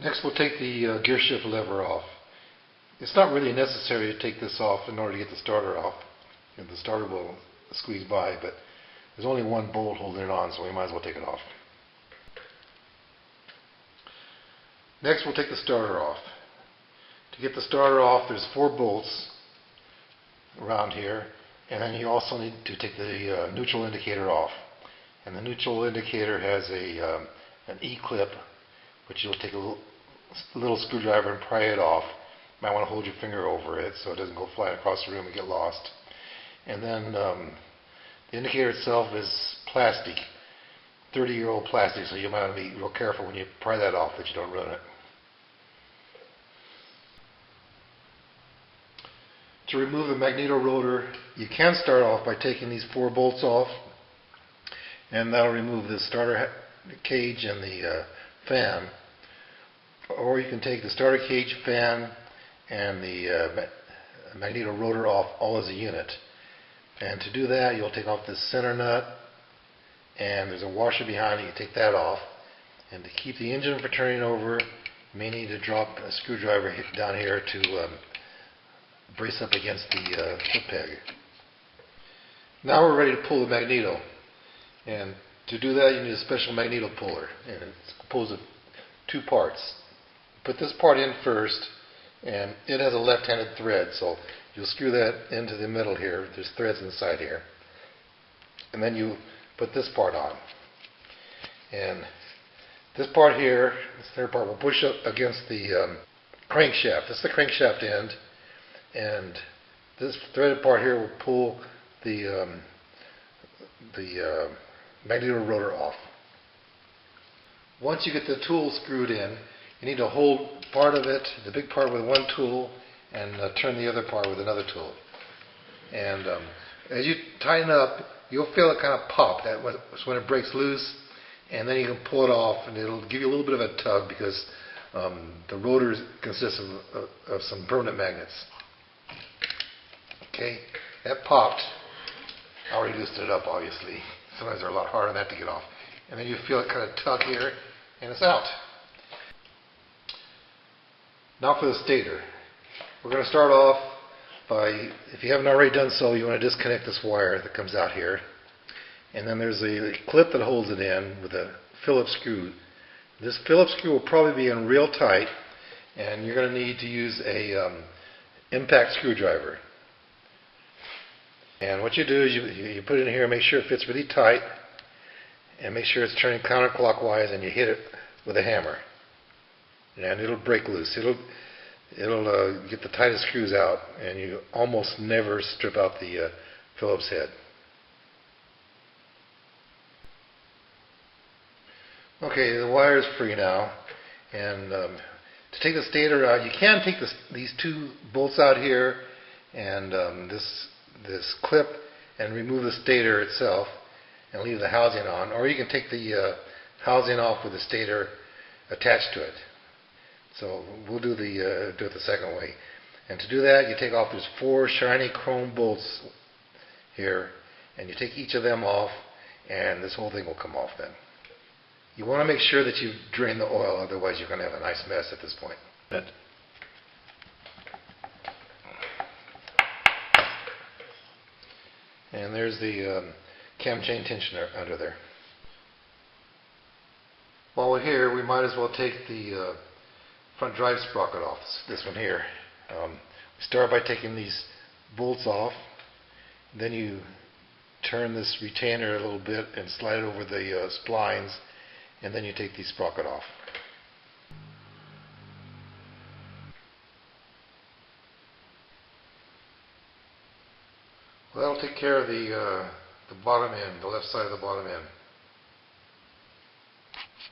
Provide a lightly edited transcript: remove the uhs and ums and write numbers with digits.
Next we'll take the gear shift lever off. It's not really necessary to take this off in order to get the starter off. And the starter will squeeze by, but there's only one bolt holding it on, so we might as well take it off. Next we'll take the starter off. To get the starter off, there's 4 bolts around here, and then you also need to take the neutral indicator off. And the neutral indicator has an E-clip, which you'll take a little screwdriver and pry it off. You might want to hold your finger over it so it doesn't go flying across the room and get lost. And then the indicator itself is plastic, 30-year-old plastic, so you might want to be real careful when you pry that off that you don't ruin it. To remove the magneto rotor, you can start off by taking these 4 bolts off, and that'll remove the starter cage and the fan. Or you can take the starter cage, fan, and the magneto rotor off all as a unit. And to do that, you'll take off this center nut, and there's a washer behind it. You take that off. And to keep the engine from turning over, you may need to drop a screwdriver down here to brace up against the foot peg. Now we're ready to pull the magneto. And to do that, you need a special magneto puller. And it's composed of 2 parts. Put this part in first, and it has a left-handed thread, so you'll screw that into the middle here. There's threads inside here. And then you put this part on. And this part here, this third part, will push up against the crankshaft. This is the crankshaft end. And this threaded part here will pull the magneto rotor off. Once you get the tool screwed in, you need to hold part of it, the big part, with one tool, and turn the other part with another tool. And as you tighten up, you'll feel it kind of pop. That's when it breaks loose, and then you can pull it off, and it'll give you a little bit of a tug because the rotor consists of some permanent magnets. Okay, that popped. I already loosened it up, obviously. Sometimes they're a lot harder than that to get off. And then you feel it kind of tug here, and it's out. Now for the stator. We're going to start off by, if you haven't already done so, you want to disconnect this wire that comes out here. And then there's a clip that holds it in with a Phillips screw. This Phillips screw will probably be in real tight, and you're going to need to use a impact screwdriver. And what you do is you put it in here, make sure it fits really tight, and make sure it's turning counterclockwise, and you hit it with a hammer. And it'll break loose. It'll get the tightest screws out, and you almost never strip out the Phillips head. Okay, the wire is free now, and to take the stator out, you can take these 2 bolts out here and this clip and remove the stator itself and leave the housing on, or you can take the housing off with the stator attached to it. So we'll do it the second way. And to do that, you take off these 4 shiny chrome bolts here, and you take each of them off, and this whole thing will come off then. You want to make sure that you drain the oil, otherwise you're going to have a nice mess at this point. And there's the cam chain tensioner under there. While we're here, we might as well take the front drive sprocket off, this one here. We start by taking these bolts off, then you turn this retainer a little bit and slide it over the splines, and then you take the sprocket off. Well, that'll take care of the bottom end, the left side of the bottom end.